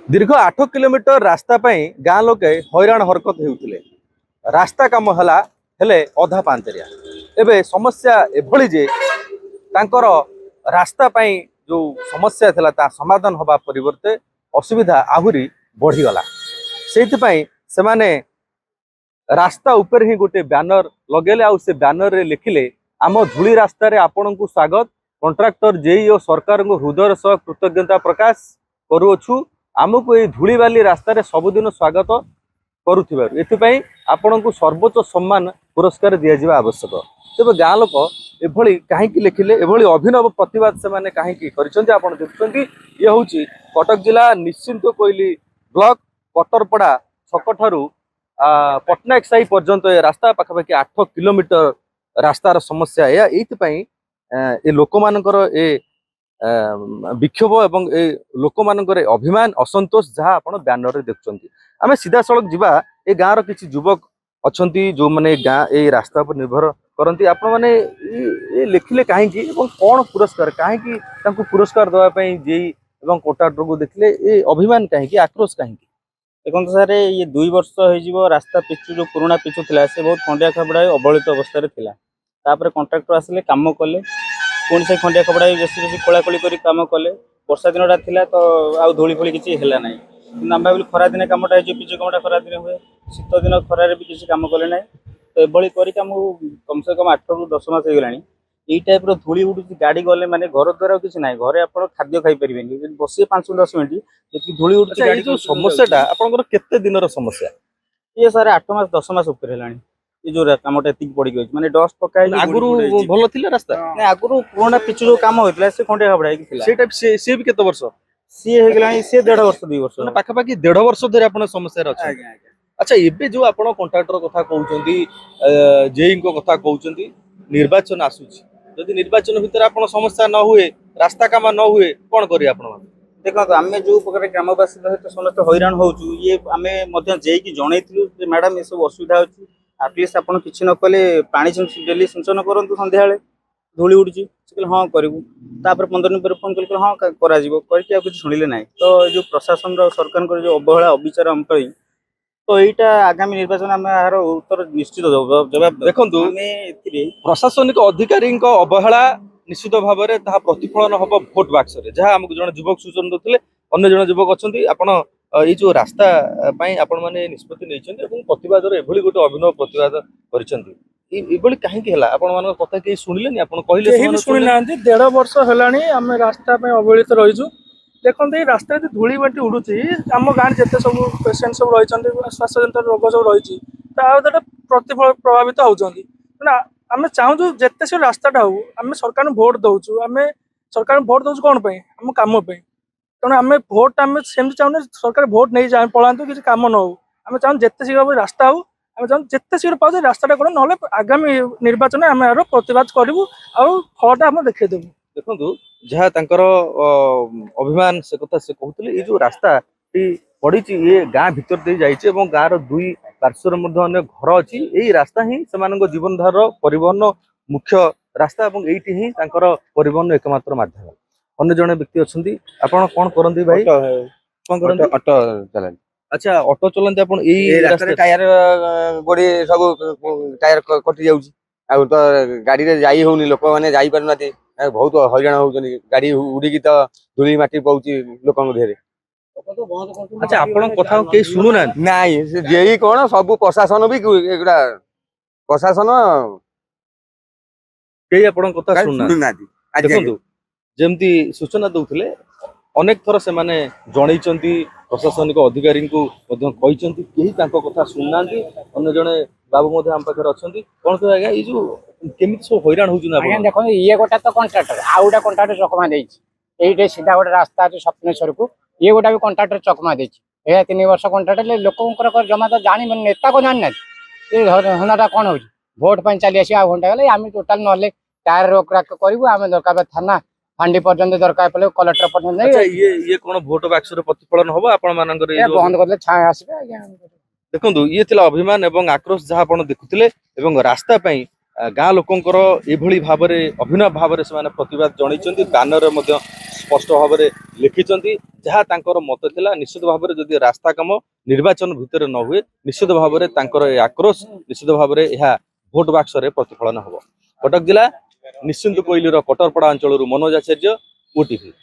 दीर्घ 8 किलोमीटर रास्ता गाँ लोके हैरान हरकत होते रास्ता काम है हेले अधा पांचरिया एबे समस्या एभली जे तांकर रास्ता जो समस्या थिला ता समाधान होबा परिवर्ते असुविधा आहुरी बढ़ीगला से माने रास्ता ऊपर ही गोटे बैनर लगेले आ से बैनर रे लिखिले आम धूली रास्ता रे आपन को स्वागत कॉन्ट्रैक्टर जेई और सरकार को हृदय सह कृतज्ञता प्रकाश करूछु आमको ये धूली बाली रास्ता रे सबुदिन स्वागत करुथिबारु एथिपई आपन को सर्वोच्च सम्मान पुरस्कार दिया जिबा आवश्यक तेबे गाँ लोक एभली काहेकि लिखिले एभली अभिनव प्रतिवाद से माने काहेकि करिसंती आपन देखुछंती ये होउची कटक जिला निश्चिंत कोइली ब्लॉक कटरपड़ा छकठारु पटनायक साही पर्यंत ये रास्ता पाखापाखि 8 किलोमीटर रास्तार समस्या या एइथपई ए लोक मानकर ए विक्षोभ एवं ए लोक मानकर अभिमान असंतोष जहाँ आपण बैनर रे देखुछंती आमे सीधा सड़क जिबा ए गाँव किछि युवक अछंती जो माने गाँ ए रास्ता पर निर्भर करंती आपण माने ए लिखिले काहेकि एवं कोन पुरस्कार काहेकि तांको पुरस्कार दवा पई जेई एवं कोटाटर को देखले ए अभिमान काहेकि आक्रोश काहेकि देखो सर ये 2 वर्ष हो रास्ता पिचु जो पुराना पिचु थिला से बहुत खंडिया खबड़ा अवहेलित अवस्था रे थिला तापर कॉन्ट्रैक्टर आसिले काम कले पुणी से खंडिया खबड़ा बेसी बेसी कोलाकोली करी काम कले वर्षा दिनटा थिला तो आउ धूली फुली किछि हेला नै कि हम भाबिल खरा दिन कामटा जो पिचु कामटा खरा दिन हुए शीत दिन खरा रे भी किछि काम कले नै तो एभली करी काम कम से कम 8 रु 10 मास हो गलानी এই টাইপর ধূলি উঠুଛି গাড়ি গলে মানে ঘর দ্বারা কিছু নাই ঘরে ଆପଣ খাদ্য খাই परिबेनी যদি বসিয়ে 5-10 মিনিট যেতি ধূলি উঠୁଛି गाड़ी जो समस्याटा आपनकर केते दिनर समस्या ये सारे 8 मास 10 मास ऊपर हेलानी ये जो कामटा एतिक पड़ी गई माने डस्ट पकाई आगुरु भलो थिला रास्ता नै आगुरु पुराना पिचु जो काम होइतला से खंडे खबड़ा कि थिला से टाइप से भी केते वर्ष सी हे गलानी से 1.5 वर्ष 2 वर्ष माने पाखापाखि 1.5 वर्ष धरि आपण समस्या रे अछि अच्छा एबे जो आपण कॉन्ट्रैक्टर कथा कहउचंदी जेई को कथा कहउचंदी निर्वाचन आसुची यदि निर्वाचन भितर आपण समस्या न हुए रास्ता काम न हुए कौन करी आपण देखो आम जो प्रकार ग्रामवासी सहित समस्त हैरान होचु ये आम जेकी जनइलु मैडम ये सब असुविधा अच्छी आटलिस्ट आप किसी न कले पानी डेली सिंचन करूँ सन्ध्या धूली उड़ी हाँ करूँ तापर 15 दिन पर फोन कर हाँ कर शुणिले ना तो जो प्रशासन सरकार जो अवहेला अविचार आम तो यहाँ आगामी निर्वाचन आम यार उत्तर निश्चित जवाब देखु प्रशासनिक अधिकारी अवहेला निश्चित भाव में प्रतिफलन हम भोट बाक्स जहाँ आमको जन युवक सूचना देते अन्य जन युवक अच्छा आपण ये जो रास्ता आपण मैंने निष्पत्ति नहीं प्रतिवाद एभली गोटे अभिनव प्रतिवाद कर कहीं कथा कहीं शुणिले कहले शुणी ना 1.5 वर्ष है रास्ता अवहेलित रहीजु देखते ये रास्ता धूली बाटी उड़ूची आम गाँव जिते सब पेसेंट सब रही श्वासजनित रोग सब रही प्रतिफल प्रभावित होती आम चाहूँ जिते सब रास्ताटा हो आम सरकार भोट दौचु आम सरकार भोट दौचु कौन आम कम तेणु आम भोट आम सेमती चाहूँ सरकार भोट नहीं पलांतु किसी कम न हो आम चाहूँ जिते शीघ्र रास्ता हो आम चाहूँ जिते शीघ्र पाओ रास्ताटा कर ना आगामी निर्वाचन आम यार प्रतिवाद करूँ आउ फलटा आम देखदेबू देखु जहाँ तांकर अभिमान से कथा से कहते ये जो रास्ता पड़ी ये गाँ भीतर दे जाइए गाँव दुई पार्श्वर अन्य घर अच्छी यही रास्ता ही से जीवन धार परिवहन मुख्य रास्ता ये ही परिवहन एकमात्र माध्यम अन्य जड़े व्यक्ति अच्छा आप कौन करती भाई कौन करते ऑटो चला अच्छा ऑटो चलाते आप टायर गोड़ी सब टायर कटि जाउची आ तो गाड़ी रे जाई होनी लोक माने जाई पार नाते बहुत हैरान होउचनी गाड़ी उड़ी तो धूली माटी पउची लोकन देहरे अच्छा आपण कथा के सुनु ना नाई जेई कोन सब प्रशासन भी एगुडा प्रशासन के आपण कथा सुनु ना देखंतु जेमती सूचना दउथले अनेक थर से माने जणैचंती प्रशासनिक अधिकारी को मध्य कहिचंती केही तांको कथा सुननांती अन्य जणे बाबू मध्य हम पाखर अछंती कोन तो आज्ञा ई जो केमित सो हैरान होजु ना आज्ञा देखो ये गोटा तो कॉन्ट्रैक्टर आ गोटा कॉन्ट्रैक्टर चकमा देछि एइटे सीधा गोटा रास्ता अछि सपनेश्वर को ये गोटा भी कॉन्ट्रैक्टर चकमा देछि ए 3 वर्ष कॉन्ट्रैक्टर लोकंकर जमा तो जानि नेता को जानि ना ए हनाटा कोन होछि वोट पन चली आसी आ घंटा गले आमी टोटल नले टायर रोक राक करबो आमे दरकार थाना फांडी पर्यंत दरकार पले कलेक्टर पर्यंत अच्छा ये कोन वोट बाक्स रे प्रतिफलन होबो आपण मानकर ये बंद करले छाय आसीबे आज्ञा देखंतु ये थिला अभिमान एवं आक्रोश जहाँ आपण देखुथिले एवं रास्ता पई गाँ लोकंकर एभली भाबरे अभिनव भाबरे से माने प्रतिवाद जणैचंती बैनर मध्ये स्पष्ट भाव में लिखिं जहाँ तांकर मत थिला निश्चित भाव में जदि रास्ता काम निर्वाचन भितर न हुए निश्चित भाव में तांकर ए आक्रोश निश्चित भाव में यह भोट बाक्स रे प्रतिफलन हम। कटक जिला निश्चिंत कोइलीर कटरपड़ा अंचल मनोज आचार्य, ओटीवी।